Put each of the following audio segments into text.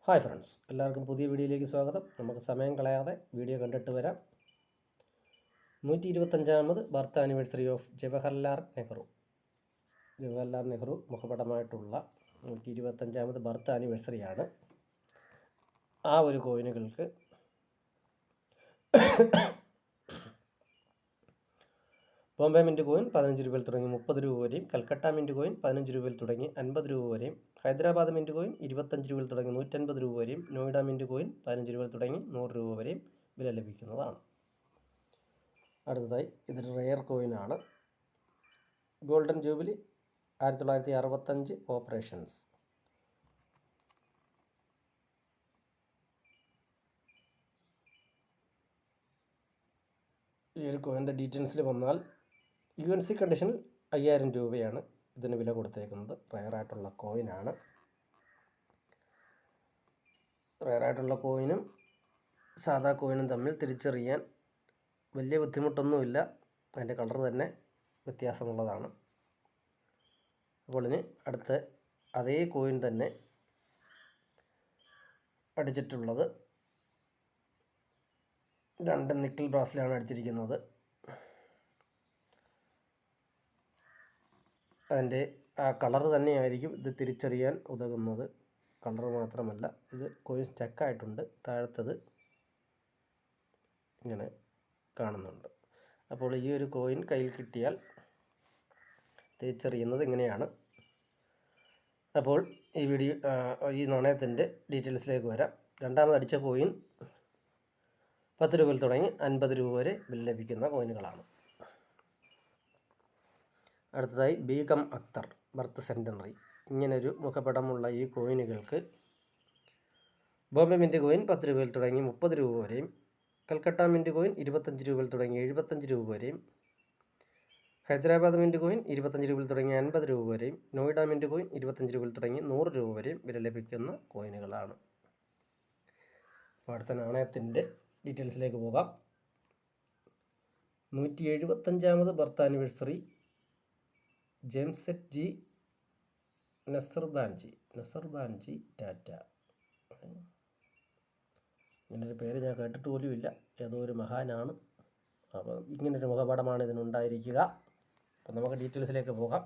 Hi friends, എല്ലാവർക്കും പുതിയ വീഡിയോയിലേക്ക് സ്വാഗതം. നമുക്ക് സമയം കളയാതെ വീഡിയോ കണ്ടിട്ട് വരാം. 125ാമത് birth anniversary of Jawaharlal Nehru മുഖപടമായിട്ടുള്ള 125ാമത് ബർത്ത് ആനിവേഴ്സറിയാണ്. ആ ഒരു കോയിനുകൾക്ക് ബോംബെ മിൻറ്റ് കോയിൻ 15 രൂപയിൽ തുടങ്ങി 30 രൂപ വരെയും, കൽക്കട്ട മിൻറ്റ് കോയിൻ 15 രൂപയിൽ തുടങ്ങി 50 രൂപ വരെയും, ഹൈദരാബാദ് മിൻറ്റ് കോയിൻ 25 രൂപയിൽ തുടങ്ങി 150 രൂപ വരെയും, നോയിഡ മിൻറ്റ് കോയിൻ 15 രൂപയിൽ തുടങ്ങി 100 രൂപ വരെയും വില ലഭിക്കുന്നതാണ്. അടുത്തതായി ഇതൊരു റെയർ കോയിനാണ്. Golden jubilee 1965 operations. ഈ ഒരു കോയിൻ്റെ ഡീറ്റെയിൽസിൽ വന്നാൽ UNC കണ്ടീഷനിൽ 5000 രൂപയാണ് ഇതിന് വില കൊടുത്തേക്കുന്നത്. റെയറായിട്ടുള്ള കോയിനാണ്. റെയറായിട്ടുള്ള കോയിനും സാധാ കോയിനും തമ്മിൽ തിരിച്ചറിയാൻ വലിയ ബുദ്ധിമുട്ടൊന്നുമില്ല. അതിൻ്റെ കളർ തന്നെ വ്യത്യാസമുള്ളതാണ്. അപ്പോൾ ഇനി അടുത്ത അതേ കോയിൻ തന്നെ അടിച്ചിട്ടുള്ളത് 2 നിക്കൽ ബ്രാസിലാണ് അടിച്ചിരിക്കുന്നത്. അതിൻ്റെ ആ കളർ തന്നെയായിരിക്കും ഇത് തിരിച്ചറിയാൻ ഉതകുന്നത്. കളർ മാത്രമല്ല, ഇത് കോയിൻ സ്റ്റക്കായിട്ടുണ്ട്. താഴത്തത് ഇങ്ങനെ കാണുന്നുണ്ട്. അപ്പോൾ ഈ ഒരു കോയിൻ കയ്യിൽ കിട്ടിയാൽ തിരിച്ചറിയുന്നത് ഇങ്ങനെയാണ്. അപ്പോൾ ഈ നാണയത്തിൻ്റെ ഡീറ്റെയിൽസിലേക്ക് വരാം. രണ്ടാമത് അടിച്ച കോയിൻ 10 രൂപയിൽ തുടങ്ങി 50 രൂപ വരെ ബിൽ ലഭിക്കുന്ന കോയിനുകളാണ്. അടുത്തതായി ബീഗം അക്തർ ബർത്ത് സെൻറ്റനറി. ഇങ്ങനൊരു മുഖപടമുള്ള ഈ കോയിനുകൾക്ക് ബോംബെ മിൻറ്റ് കോയിൻ 10 രൂപയിൽ തുടങ്ങി 30 രൂപ വരെയും, കൽക്കട്ട മിൻറ്റ് കോയിൻ 25 രൂപയിൽ തുടങ്ങി 75 രൂപ വരെയും, ഹൈദരാബാദ് മിൻറ്റ് കോയിൻ 25 രൂപയിൽ തുടങ്ങി 50 രൂപ വരെയും, നോയിഡ മിൻറ്റ് കോയിൻ 25 രൂപയിൽ തുടങ്ങി 100 രൂപ വരെയും വില ലഭിക്കുന്ന കോയിനുകളാണ്. അപ്പോൾ അടുത്ത നാണയത്തിൻ്റെ ഡീറ്റെയിൽസിലേക്ക് പോകാം. 175ാമത് ബർത്ത് ആനിവേഴ്സറി ജെംസെറ്റ് ജി നസർബാൻജി ടാറ്റ. ഇങ്ങനൊരു പേര് ഞാൻ കേട്ടിട്ട് പോലുമില്ല. ഏതോ ഒരു മഹാനാണ്. അപ്പോൾ ഇങ്ങനൊരു മുഖപടമാണ് ഇതിനുണ്ടായിരിക്കുക. അപ്പം നമുക്ക് ഡീറ്റെയിൽസിലേക്ക് പോകാം.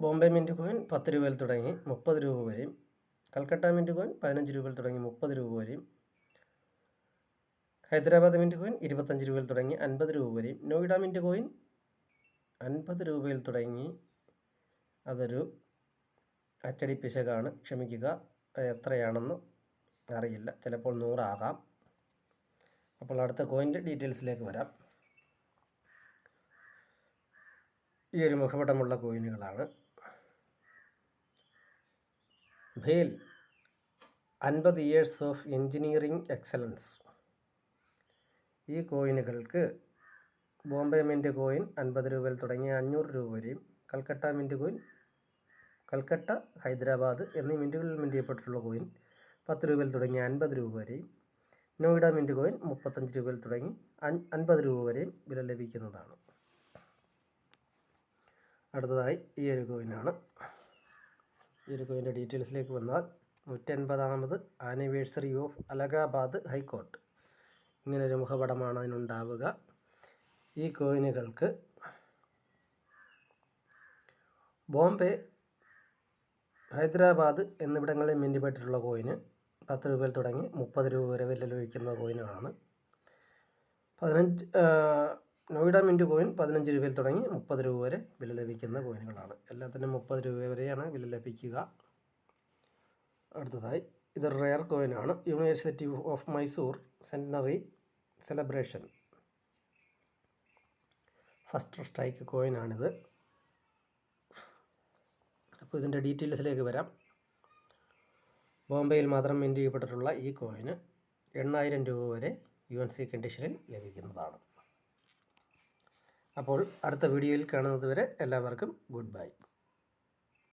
ബോംബെ മിൻറ്റ് കോയിൻ 10 രൂപയിൽ തുടങ്ങി 30 രൂപ വരെയും, കൽക്കട്ട മിൻറ്റ് കോയിൻ 15 രൂപയിൽ തുടങ്ങി 30 രൂപ വരെയും, ഹൈദരാബാദ് മിൻറ്റ് കോയിൻ 25 രൂപയിൽ തുടങ്ങി 50 രൂപ വരെയും, നോയിഡ മിൻറ്റ് കോയിൻ 50 രൂപയിൽ തുടങ്ങി, അതൊരു അച്ചടി പിശകാണ്, ക്ഷമിക്കുക. എത്രയാണെന്ന് അറിയില്ല, ചിലപ്പോൾ 100 ആകാം. അപ്പോൾ അടുത്ത കോയിൻ്റെ ഡീറ്റെയിൽസിലേക്ക് വരാം. ഈ ഒരു മുഖപടമുള്ള കോയിനുകളാണ്. Bhel 50 years of engineering excellence. ഈ കോയിനുകൾക്ക് ബോംബെ മിൻറ്റ് കോയിൻ 50 രൂപയിൽ തുടങ്ങി 500 രൂപ വരെയും, കൽക്കട്ട മിൻറ്റ് കോയിൻ, കൽക്കട്ട, ഹൈദരാബാദ് എന്നീ മിൻറ്റുകളിൽ മിൻറ്റ് ചെയ്യപ്പെട്ടിട്ടുള്ള കോയിൻ 10 രൂപയിൽ തുടങ്ങി 50 രൂപ വരെയും, നോയിഡ മിൻറ്റ് കോയിൻ 35 രൂപയിൽ തുടങ്ങി 50 രൂപ വരെയും വില ലഭിക്കുന്നതാണ്. അടുത്തതായി ഈ ഒരു കോയിനാണ്. ഈ ഒരു കോയിൻ്റെ ഡീറ്റെയിൽസിലേക്ക് വന്നാൽ 150ാമത് ആനിവേഴ്സറി ഓഫ് അലഹാബാദ് ഹൈക്കോർട്ട്. ഇങ്ങനൊരു മുഖപടമാണ് അതിനുണ്ടാവുക. ഈ കോയിനുകൾക്ക് ബോംബെ, ഹൈദരാബാദ് എന്നിവിടങ്ങളിൽ മിൻറ്റിപ്പെട്ടിട്ടുള്ള കോയിന് 10 രൂപയിൽ തുടങ്ങി 30 രൂപ വരെ വില ലഭിക്കുന്ന കോയിനുകളാണ്. നോയിഡ മിൻറ്റ് കോയിൻ 15 രൂപയിൽ തുടങ്ങി 30 രൂപ വരെ വില ലഭിക്കുന്ന കോയിനുകളാണ്. എല്ലാത്തിനും 30 രൂപ വരെയാണ് വില ലഭിക്കുക. അടുത്തതായി ഇതൊരു റെയർ കോയിനാണ്. University of Mysore centenary celebration first strike കോയിനാണിത്. അപ്പോൾ ഇതിൻ്റെ ഡീറ്റെയിൽസിലേക്ക് വരാം. ബോംബെയിൽ മാത്രം മിൻറ്റ് ചെയ്യപ്പെട്ടിട്ടുള്ള ഈ കോയിന് 8000 രൂപ വരെ UNC കണ്ടീഷനിൽ ലഭിക്കുന്നതാണ്. അപ്പോൾ അടുത്ത വീഡിയോയിൽ കാണുന്നത് വരെ എല്ലാവർക്കും ഗുഡ് ബൈ.